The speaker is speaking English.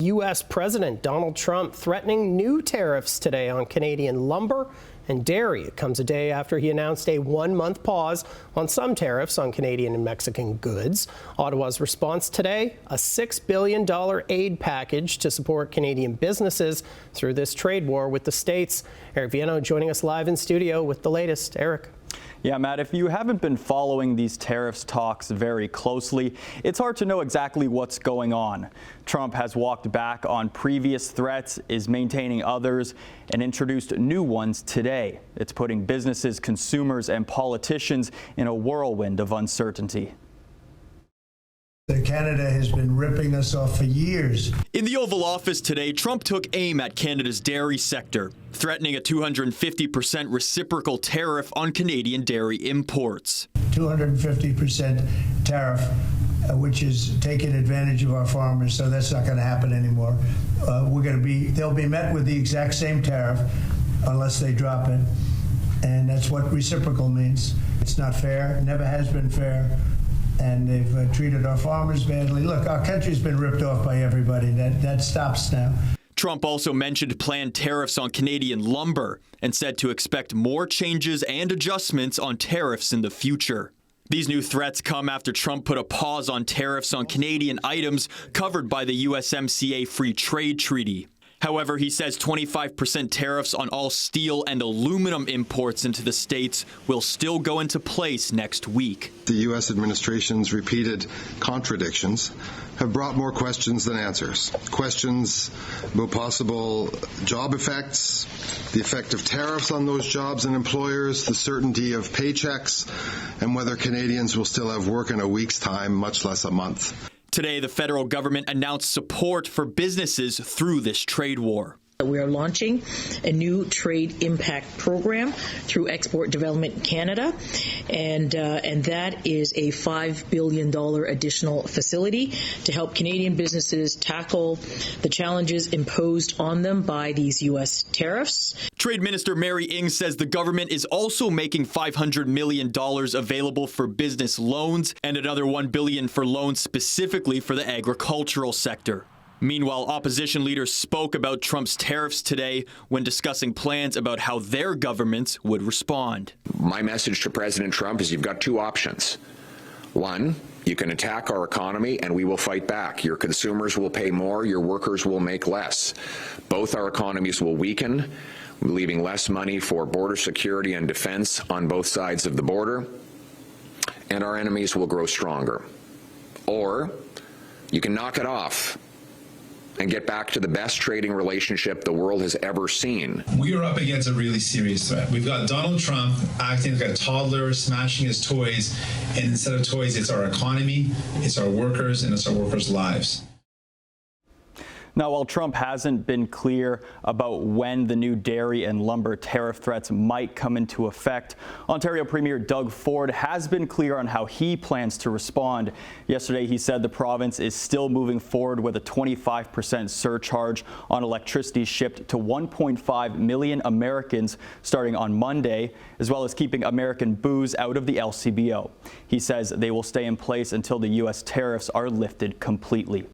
U.S. President Donald Trump threatening new tariffs today on Canadian lumber and dairy. It comes a day after he announced a one-month pause on some tariffs on Canadian and Mexican goods. Ottawa's response today, a $6 billion aid package to support Canadian businesses through this trade war with the states. Eric Viano joining us live in studio with the latest. Eric. Yeah, Matt, if you haven't been following these tariffs talks very closely, it's hard to know exactly what's going on. Trump has walked back on previous threats, is maintaining others, and introduced new ones today. It's putting businesses, consumers, and politicians in a whirlwind of uncertainty. Canada has been ripping us off for years. In the Oval Office today, Trump took aim at Canada's dairy sector, threatening a 250% reciprocal tariff on Canadian dairy imports. 250% tariff, which is taking advantage of our farmers, so that's not going to happen anymore. They'll be met with the exact same tariff unless they drop it, and that's what reciprocal means. It's not fair, never has been fair. And they've treated our farmers badly. Look, our country's been ripped off by everybody. That stops now. Trump also mentioned planned tariffs on Canadian lumber and said to expect more changes and adjustments on tariffs in the future. These new threats come after Trump put a pause on tariffs on Canadian items covered by the USMCA Free Trade Treaty. However, he says 25% tariffs on all steel and aluminum imports into the states will still go into place next week. The U.S. administration's repeated contradictions have brought more questions than answers. Questions about possible job effects, the effect of tariffs on those jobs and employers, the certainty of paychecks, and whether Canadians will still have work in a week's time, much less a month. Today, the federal government announced support for businesses through this trade war. We are launching a new trade impact program through Export Development Canada, and that is a $5 billion additional facility to help Canadian businesses tackle the challenges imposed on them by these U.S. tariffs. Trade Minister Mary Ng says the government is also making $500 million available for business loans and another $1 billion for loans specifically for the agricultural sector. Meanwhile, opposition leaders spoke about Trump's tariffs today when discussing plans about how their governments would respond. My message to President Trump is you've got two options. One, you can attack our economy and we will fight back. Your consumers will pay more, your workers will make less. Both our economies will weaken, leaving less money for border security and defense on both sides of the border, and our enemies will grow stronger. Or you can knock it off and get back to the best trading relationship the world has ever seen. We are up against a really serious threat. We've got Donald Trump acting like a toddler, smashing his toys, and instead of toys, it's our economy, it's our workers, and it's our workers' lives. Now, while Trump hasn't been clear about when the new dairy and lumber tariff threats might come into effect, Ontario Premier Doug Ford has been clear on how he plans to respond. Yesterday, he said the province is still moving forward with a 25% surcharge on electricity shipped to 1.5 million Americans starting on Monday, as well as keeping American booze out of the LCBO. He says they will stay in place until the U.S. tariffs are lifted completely.